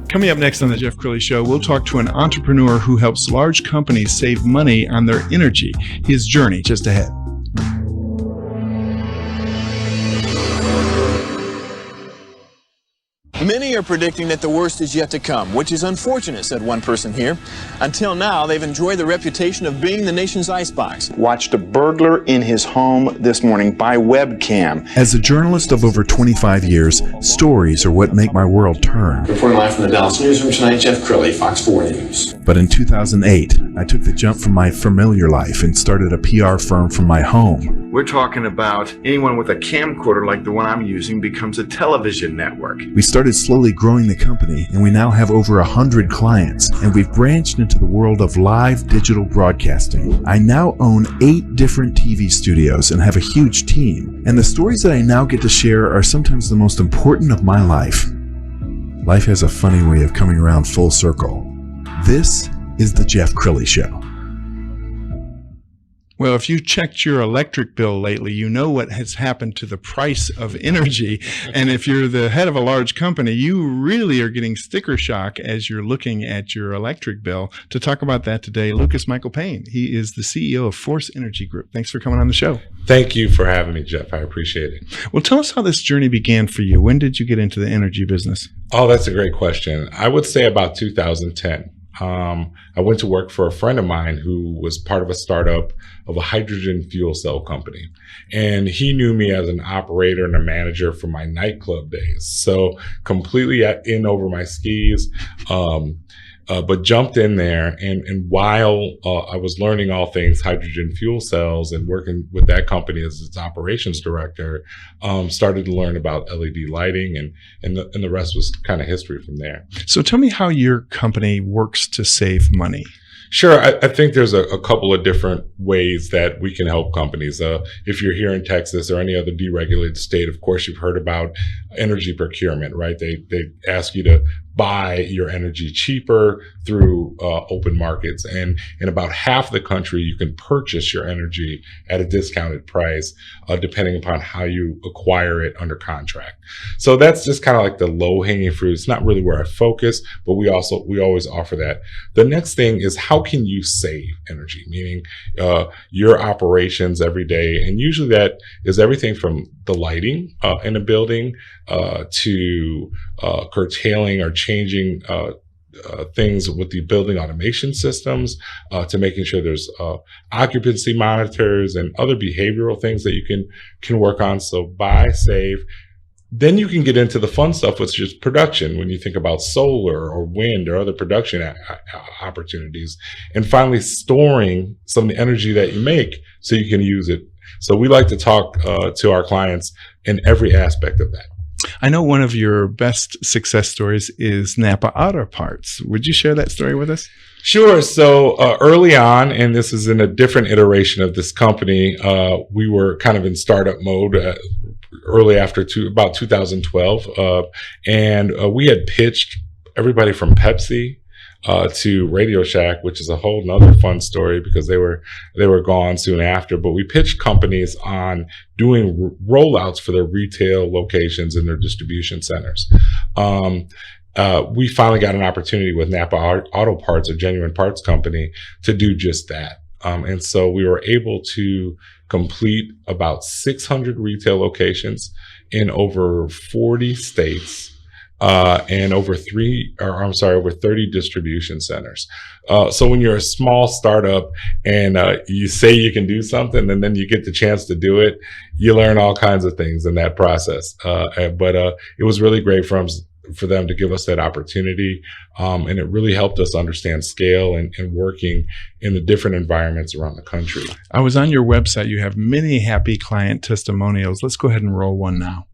Coming up next on the Jeff Crilley Show, we'll talk to an entrepreneur who helps large companies save money on their energy. His journey just ahead. Many are predicting that the worst is yet to come, which is unfortunate, said one person here. Until now, they've enjoyed the reputation of being the nation's icebox. Watched a burglar in his home this morning by webcam. As a journalist of over 25 years, stories are what make my world turn. Reporting live from the Dallas newsroom tonight, Jeff Crilley, Fox 4 News. But in 2008, I took the jump from my familiar life and started a PR firm from my home. We're talking about anyone with a camcorder like the one I'm using becomes a television network. We started slowly growing the company, and we now have over 100 clients, and we've branched into the world of live digital broadcasting. I now own 8 different TV studios and have a huge team, and the stories that I now get to share are sometimes the most important of my life. Life has a funny way of coming around full circle. This is the Jeff Crilley Show. Well, if you checked your electric bill lately, you know what has happened to the price of energy. And if you're the head of a large company, you really are getting sticker shock as you're looking at your electric bill. To talk about that today, Lucas Michael Payne. He is the CEO of Force Energy Group. Thanks for coming on the show. Thank you for having me, Jeff. I appreciate it. Well, tell us how this journey began for you. When did you get into the energy business? Oh, that's a great question. I would say about 2010. I went to work for a friend of mine who was part of a startup of a hydrogen fuel cell company. And he knew me as an operator and a manager from my nightclub days. So completely in over my skis, but jumped in there. And while I was learning all things hydrogen fuel cells and working with that company as its operations director, started to learn about LED lighting, and the rest was kind of history from there. So tell me how your company works to save money. Sure. I think there's a couple of different ways that we can help companies. If you're here in Texas or any other deregulated state, of course, you've heard about energy procurement, right? They ask you to buy your energy cheaper through open markets. And in about half the country, you can purchase your energy at a discounted price, depending upon how you acquire it under contract. So that's just kind of like the low hanging fruit. It's not really where I focus, but we always offer that. The next thing is, how can you save energy? Meaning your operations every day. And usually that is everything from the lighting in a building to curtailing or changing things with the building automation systems, to making sure there's occupancy monitors and other behavioral things that you can work on. So buy, save. Then you can get into the fun stuff, which is production, when you think about solar or wind or other production opportunities. And finally, storing some of the energy that you make so you can use it. So we like to talk to our clients in every aspect of that. I know one of your best success stories is Napa Auto Parts. Would you share that story with us? Sure. So early on, and this is in a different iteration of this company, we were kind of in startup mode early after about 2012. And we had pitched everybody from Pepsi to Radio Shack, which is a whole nother fun story because they were gone soon after. But we pitched companies on doing rollouts for their retail locations and their distribution centers. We finally got an opportunity with Napa Auto Parts, a genuine parts company, to do just that. And so we were able to complete about 600 retail locations in over 40 states. And over 30 distribution centers. So when you're a small startup and you say you can do something and then you get the chance to do it, you learn all kinds of things in that process. But it was really great for them to give us that opportunity. And it really helped us understand scale and working in the different environments around the country. I was on your website. You have many happy client testimonials. Let's go ahead and roll one now.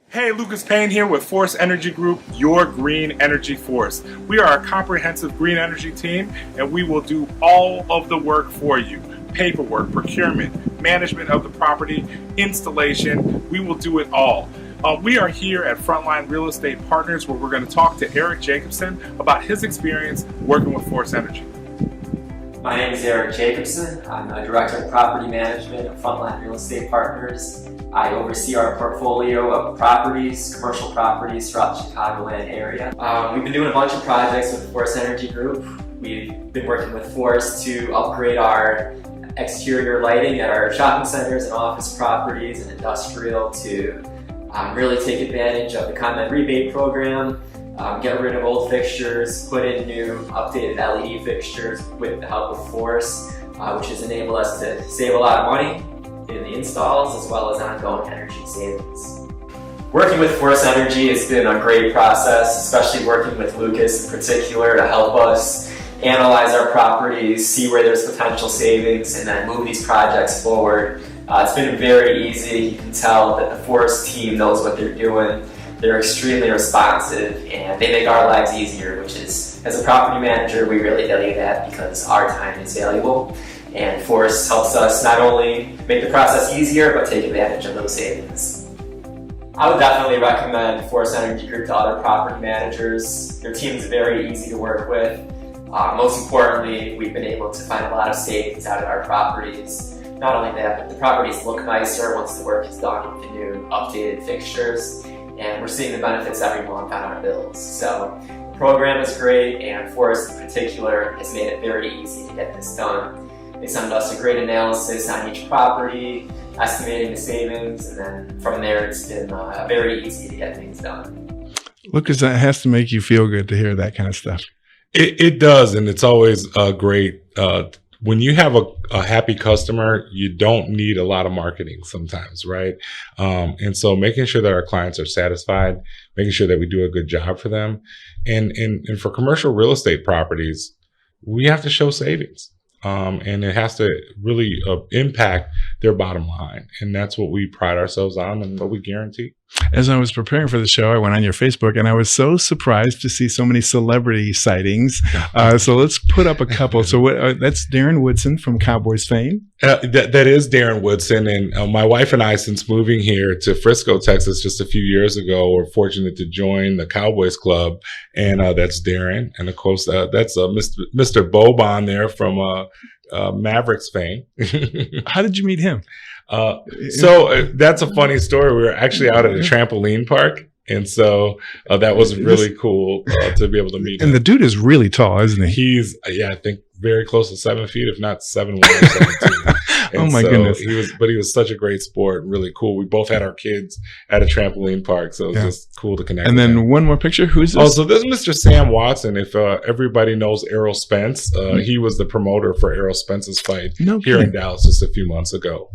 Hey, Lucas Payne here with Force Energy Group, your green energy force. We are a comprehensive green energy team, and we will do all of the work for you. Paperwork, procurement, management of the property, installation, we will do it all. We are here at Frontline Real Estate Partners, where we're going to talk to Eric Jacobson about his experience working with Force Energy. My name is Eric Jacobson. I'm the Director of Property Management at Frontline Real Estate Partners. I oversee our portfolio of properties, commercial properties throughout the Chicagoland area. We've been doing a bunch of projects with the Force Energy Group. We've been working with Force to upgrade our exterior lighting at our shopping centers and office properties and industrial to really take advantage of the comment rebate program, get rid of old fixtures, put in new updated LED fixtures with the help of Force, which has enabled us to save a lot of money in the installs as well as ongoing energy savings. Working with Force Energy has been a great process, especially working with Lucas in particular to help us analyze our properties, see where there's potential savings, and then move these projects forward. It's been very easy. You can tell that the Force team knows what they're doing. They're extremely responsive and they make our lives easier, which is, as a property manager, we really value that because our time is valuable. And Force helps us not only make the process easier, but take advantage of those savings. I would definitely recommend Force Energy Group to other property managers. Their team is very easy to work with. Most importantly, we've been able to find a lot of savings out of our properties. Not only that, but the properties look nicer once the work is done with the new updated fixtures. And we're seeing the benefits every month on our bills. So the program is great, and Force in particular has made it very easy to get this done. They send us a great analysis on each property, estimating the savings, and then from there it's been very easy to get things done. Lucas, that has to make you feel good to hear that kind of stuff. It does, and it's always great. When you have a happy customer, you don't need a lot of marketing sometimes, right? And so making sure that our clients are satisfied, making sure that we do a good job for them. And for commercial real estate properties, we have to show savings. And it has to really impact their bottom line. And that's what we pride ourselves on and what we guarantee. As I was preparing for the show, I went on your Facebook and I was so surprised to see so many celebrity sightings. So let's put up a couple. So that's Darren Woodson from Cowboys fame. That is Darren Woodson. And my wife and I, since moving here to Frisco, Texas, just a few years ago, were fortunate to join the Cowboys Club. And that's Darren. And of course, that's Mr. Boban there from Mavericks fame. How did you meet him? So that's a funny story. We were actually out at a trampoline park. And so that was really cool to be able to meet him. And the dude is really tall, isn't he? He's, I think very close to 7 feet, if not 7'1" or 7'2". Oh my goodness. He was such a great sport, really cool. We both had our kids at a trampoline park, so it was just cool to connect. And with then him. one more picture. Who's this? Oh, so this is Mr. Sam Watson. If everybody knows Errol Spence, he was the promoter for Errol Spence's fight here in Dallas just a few months ago.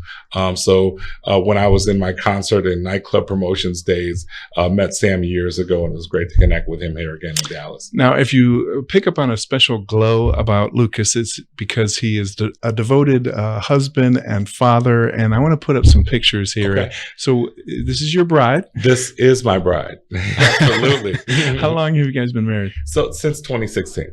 So when I was in my concert and nightclub promotions days, met Sam years ago, and it was great to connect with him here again in Dallas. Now, if you pick up on a special glow about Lucas, it's because he is a devoted husband and father. And I want to put up some pictures here. Okay. So this is your bride. This is my bride. Absolutely. How long have you guys been married? So since 2016.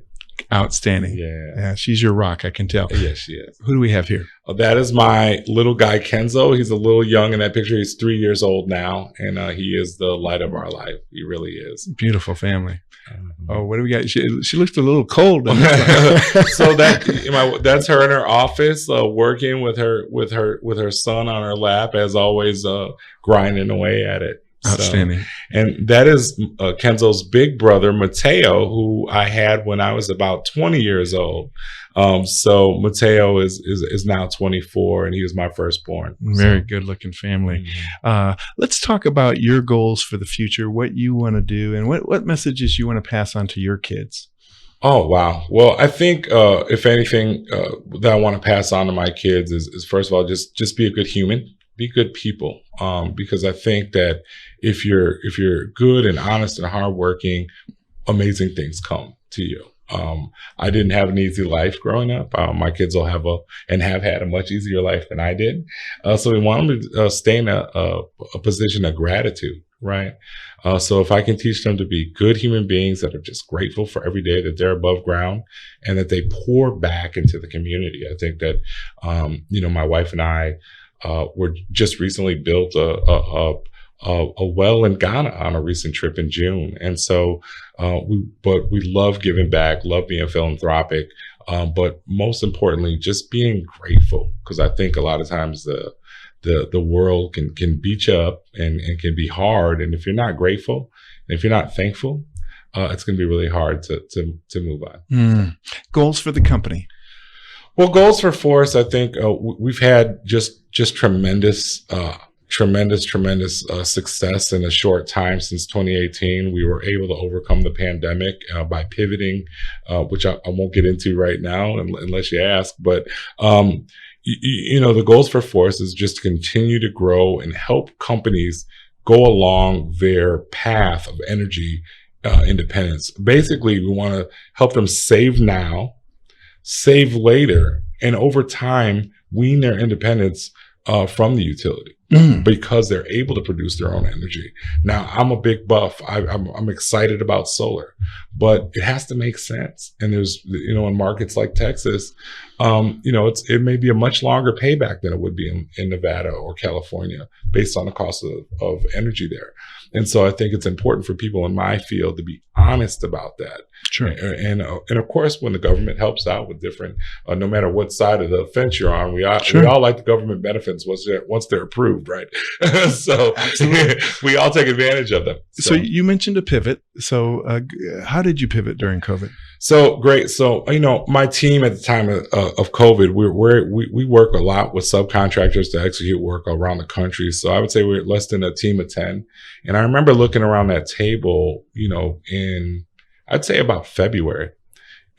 Outstanding. Yeah. She's your rock, I can tell. Yes, she is. Who do we have here? That is my little guy, Kenzo. He's a little young in that picture. He's 3 years old now, and he is the light of our life. He really is. Beautiful family. Oh, what do we got? She looks a little cold. So that's her in her office, working with her son on her lap, as always, grinding away at it. Outstanding. So, and that is Kenzo's big brother, Mateo, who I had when I was about 20 years old. So Mateo is now 24, and he was my firstborn. Very good looking family. Let's talk about your goals for the future, what you want to do, and what messages you want to pass on to your kids. Oh, wow. Well, I think if anything that I want to pass on to my kids is first of all, just be a good human. Be good people, because I think that if you're good and honest and hardworking, amazing things come to you. I didn't have an easy life growing up. My kids will have had a much easier life than I did. So we want them to stay in a position of gratitude, right? So if I can teach them to be good human beings that are just grateful for every day that they're above ground and that they pour back into the community, I think that, my wife and I, were just recently built a a well in Ghana on a recent trip in June. And so, we love giving back, love being philanthropic, but most importantly, just being grateful, because I think a lot of times the world can beat you up and can be hard. And if you're not grateful, and if you're not thankful, it's going to be really hard to move on. Goals for the company. Well, goals for Force, I think we've had just tremendous success in a short time since 2018. We were able to overcome the pandemic by pivoting, which I won't get into right now unless you ask. But the goals for Force is just to continue to grow and help companies go along their path of energy independence. Basically, we want to help them save now, save later, and over time wean their independence from the utility because they're able to produce their own energy. Now, I'm a big buff. I'm excited about solar, but it has to make sense. And there's, in markets like Texas, it may be a much longer payback than it would be in Nevada or California based on the cost of energy there. And so I think it's important for people in my field to be honest about that. Sure. And of course, when the government helps out with different, no matter what side of the fence you're on, we all like the government benefits once they're approved, right? So we all take advantage of them. So you mentioned a pivot. So how did you pivot during COVID? So great. So, my team at the time of COVID, we work a lot with subcontractors to execute work around the country. So I would say we're less than a team of 10. And I remember looking around that table, in, I'd say about February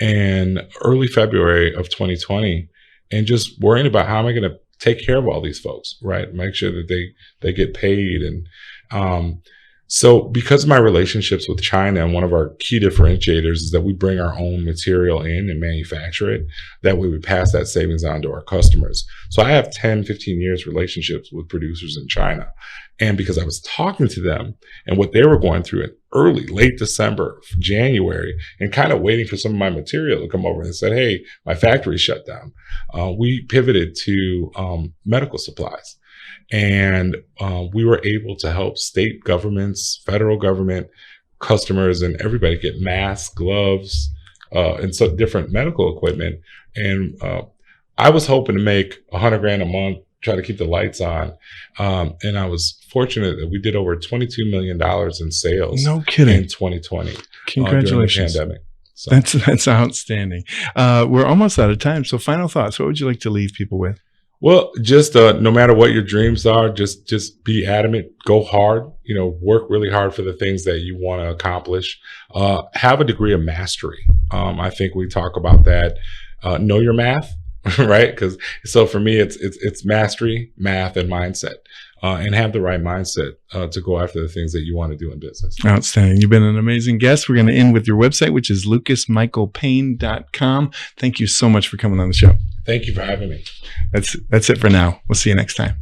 and early February of 2020, and just worrying about how am I going to take care of all these folks, right? Make sure that they get paid. And, so because of my relationships with China, and one of our key differentiators is that we bring our own material in and manufacture it. That way we pass that savings on to our customers. So I have 10, 15 years relationships with producers in China. And because I was talking to them and what they were going through in late December, January, and kind of waiting for some of my material to come over, and said, hey, my factory shut down. We pivoted to medical supplies. And we were able to help state governments, federal government, customers, and everybody get masks, gloves, and so different medical equipment. And I was hoping to make $100,000 a month, try to keep the lights on. And I was fortunate that we did over $22 million in sales. No kidding. In 2020. Congratulations. During the pandemic. So. That's outstanding. We're almost out of time. So final thoughts. What would you like to leave people with? Well, just no matter what your dreams are, just be adamant, go hard, work really hard for the things that you want to accomplish. Have a degree of mastery. I think we talk about that. Know your math, right? So for me, it's mastery, math, and mindset. And have the right mindset to go after the things that you want to do in business. Outstanding. You've been an amazing guest. We're going to end with your website, which is lucasmichaelpayne.com. Thank you so much for coming on the show. Thank you for having me. That's it for now. We'll see you next time.